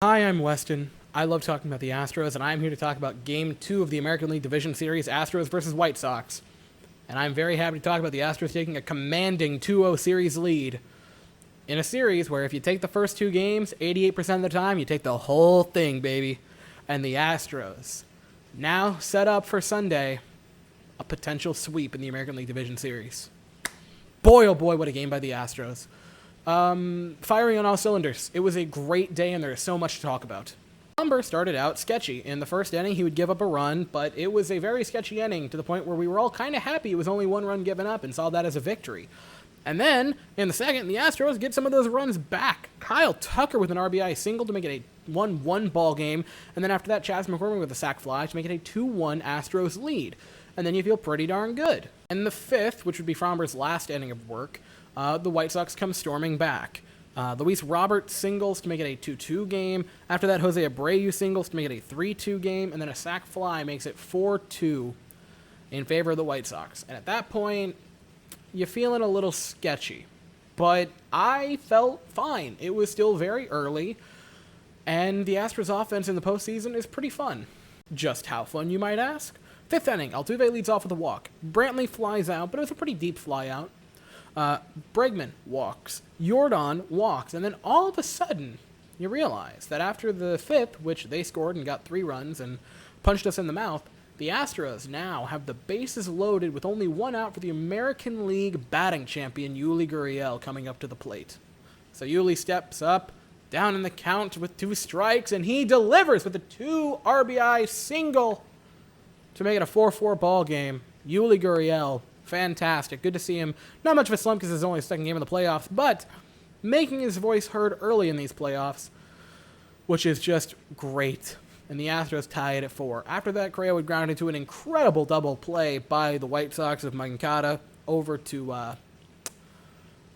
Hi, I'm Weston. I love talking about the Astros, and I'm here to talk about Game 2 of the American League Division Series, Astros versus White Sox. And I'm very happy to talk about the Astros taking a commanding 2-0 series lead in a series where if you take the first two games, 88% of the time, you take the whole thing, baby. And the Astros, now set up for Sunday, a potential sweep in the American League Division Series. Boy, oh boy, what a game by the Astros. Firing on all cylinders. It was a great day, and there is so much to talk about. Lumber started out sketchy. In the first inning, he would give up a run, but it was a very sketchy inning to the point where we were all kind of happy it was only one run given up and saw that as a victory. And then, in the second, the Astros get some of those runs back. Kyle Tucker with an RBI single to make it a 1-1 ball game, and then after that, Chas McCormick with a sac fly to make it a 2-1 Astros lead. And then you feel pretty darn good. In the fifth, which would be Fromber's last inning of work, the White Sox come storming back. Luis Robert singles to make it a 2-2 game. After that, Jose Abreu singles to make it a 3-2 game. And then a sac fly makes it 4-2 in favor of the White Sox. And at that point, you're feeling a little sketchy. But I felt fine. It was still very early. And the Astros offense in the postseason is pretty fun. Just how fun, you might ask? Fifth inning, Altuve leads off with a walk. Brantley flies out, but it was a pretty deep fly out. Bregman walks, Yordan walks, and then all of a sudden, you realize that after the fifth, which they scored and got 3 runs and punched us in the mouth, the Astros now have the bases loaded with only 1 out for the American League batting champion, Yuli Gurriel, coming up to the plate. So Yuli steps up, down in the count with 2 strikes, and he delivers with a 2 RBI single to make it a 4-4 ball game. Yuli Gurriel, fantastic. Good to see him. Not much of a slump because it's only his second game of the playoffs, but making his voice heard early in these playoffs, which is just great. And the Astros tie it at 4. After that, Correa would ground into an incredible double play by the White Sox of Mancada over to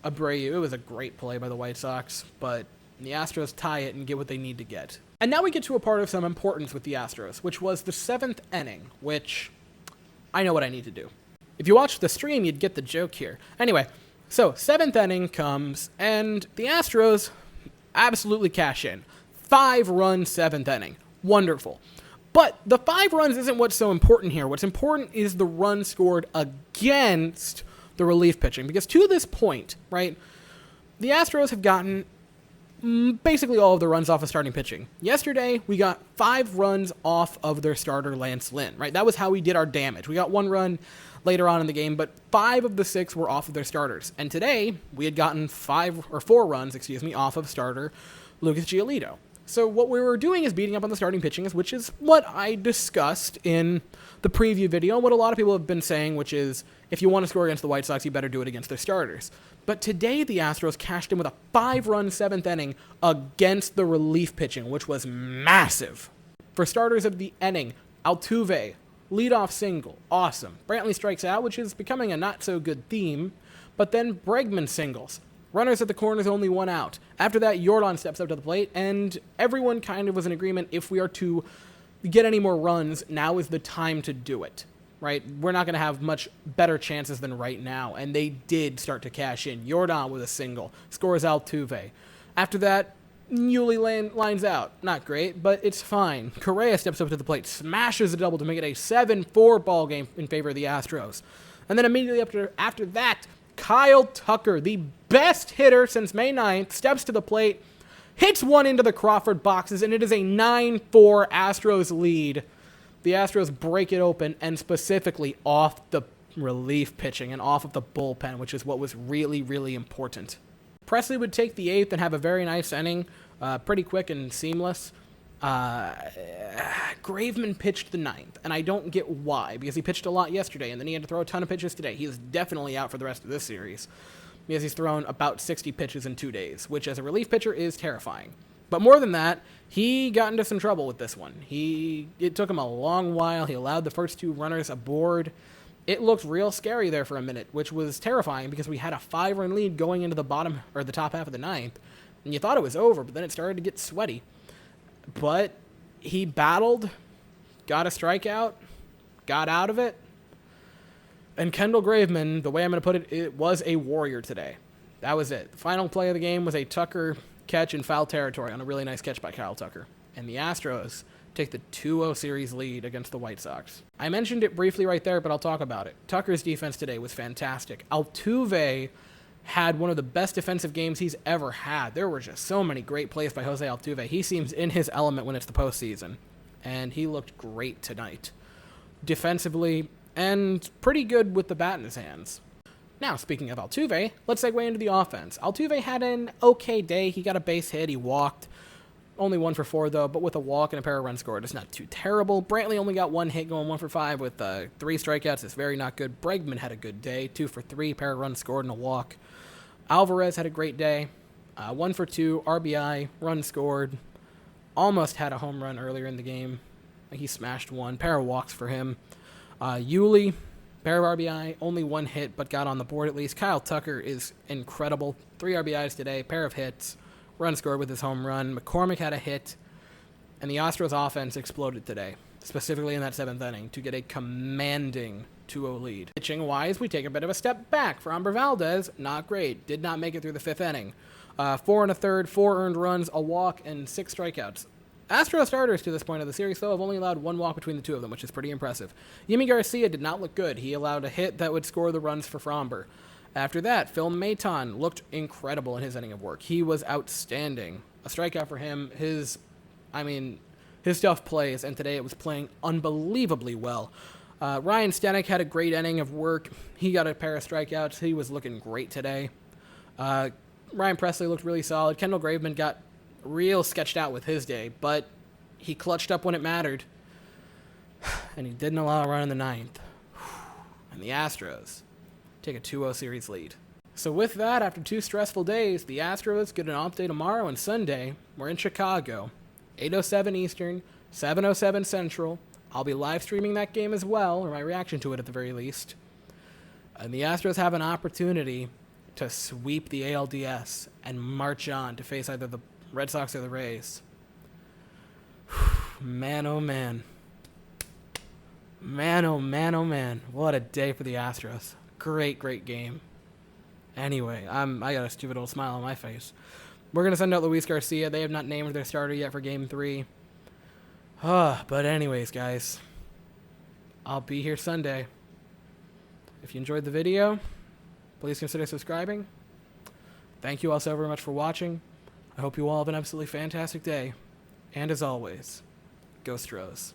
Abreu. It was a great play by the White Sox, but the Astros tie it and get what they need to get. And now we get to a part of some importance with the Astros, which was the 7th inning, which I know what I need to do. If you watched the stream, you'd get the joke here. Anyway, so 7th inning comes, and the Astros absolutely cash in. 5-run 7th inning. Wonderful. But the 5 runs isn't what's so important here. What's important is the run scored against the relief pitching. Because to this point, right, the Astros have gotten basically all of the runs off of starting pitching. Yesterday, we got 5 runs off of their starter, Lance Lynn, right? That was how we did our damage. We got 1 run later on in the game, but 5 of the 6 were off of their starters. And today, we had gotten 4 runs, off of starter Lucas Giolito. So what we were doing is beating up on the starting pitching, which is what I discussed in the preview video, what a lot of people have been saying, which is if you want to score against the White Sox, you better do it against their starters. But today, the Astros cashed in with a 5-run 7th inning against the relief pitching, which was massive. For starters of the inning, Altuve, leadoff single, awesome. Brantley strikes out, which is becoming a not-so-good theme. But then Bregman singles. Runners at the corners, only 1 out. After that, Yordan steps up to the plate, and everyone kind of was in agreement if we are to get any more runs, now is the time to do it. Right? We're not going to have much better chances than right now. And they did start to cash in. Yordan with a single. Scores Altuve. After that, Yuli lines out. Not great, but it's fine. Correa steps up to the plate. Smashes a double to make it a 7-4 ball game in favor of the Astros. And then immediately after that, Kyle Tucker, the best hitter since May 9th, steps to the plate. Hits one into the Crawford boxes. And it is a 9-4 Astros lead. The Astros break it open, and specifically off the relief pitching and off of the bullpen, which is what was really, really important. Presley would take the 8th and have a very nice inning, pretty quick and seamless. Graveman pitched the 9th, and I don't get why, because he pitched a lot yesterday, and then he had to throw a ton of pitches today. He is definitely out for the rest of this series, because he's thrown about 60 pitches in 2 days, which as a relief pitcher is terrifying. But more than that, he got into some trouble with this one. It took him a long while. He allowed the first 2 runners aboard. It looked real scary there for a minute, which was terrifying because we had a 5-run lead going into the top half of the 9th. And you thought it was over, but then it started to get sweaty. But he battled, got a strikeout, got out of it. And Kendall Graveman, the way I'm going to put it, it was a warrior today. That was it. The final play of the game was a Tucker catch in foul territory on a really nice catch by Kyle Tucker. And the Astros take the 2-0 series lead against the White Sox. I mentioned it briefly right there, but I'll talk about it. Tucker's defense today was fantastic. Altuve had one of the best defensive games he's ever had. There were just so many great plays by Jose Altuve. He seems in his element when it's the postseason, and he looked great tonight. Defensively, and pretty good with the bat in his hands. Now, speaking of Altuve, let's segue into the offense. Altuve had an okay day. He got a base hit. He walked. Only 1 for 4, though, but with a walk and a pair of runs scored, it's not too terrible. Brantley only got 1 hit, going 1 for 5 with 3 strikeouts. It's very not good. Bregman had a good day, 2 for 3, pair of runs scored and a walk. Alvarez had a great day, 1 for 2, RBI, run scored. Almost had a home run earlier in the game. He smashed 1, pair of walks for him. Yuli, pair of RBI, only 1 hit, but got on the board at least. Kyle Tucker is incredible. 3 RBIs today, pair of hits. Run scored with his home run. McCormick had a hit, and the Astros offense exploded today, specifically in that 7th inning, to get a commanding 2-0 lead. Pitching-wise, we take a bit of a step back. Framber Valdez, not great. Did not make it through the 5th inning. 4 1/3, 4 earned runs, a walk, and 6 strikeouts. Astros starters to this point of the series, though, have only allowed 1 walk between the 2 of them, which is pretty impressive. Yimi Garcia did not look good. He allowed a hit that would score the runs for Framber. After that, Phil Maton looked incredible in his inning of work. He was outstanding. A strikeout for him. His stuff plays, and today it was playing unbelievably well. Ryan Stanek had a great inning of work. He got a pair of strikeouts. He was looking great today. Ryan Presley looked really solid. Kendall Graveman got real sketched out with his day, but he clutched up when it mattered, and he didn't allow a run in the 9th. And the Astros take a 2-0 series lead. So with that, after 2 stressful days, the Astros get an off day tomorrow and Sunday. We're in Chicago, 8:07 Eastern, 7:07 Central. I'll be live streaming that game as well, or my reaction to it at the very least. And the Astros have an opportunity to sweep the ALDS and march on to face either the Red Sox or the Rays. Man, oh man. Man, oh man, oh man. What a day for the Astros. Great game. Anyway, I got a stupid old smile on my face. We're going to send out Luis Garcia. They have not named their starter yet for Game 3. But anyways, guys, I'll be here Sunday. If you enjoyed the video, please consider subscribing. Thank you all so very much for watching. I hope you all have an absolutely fantastic day. And as always, go Stros.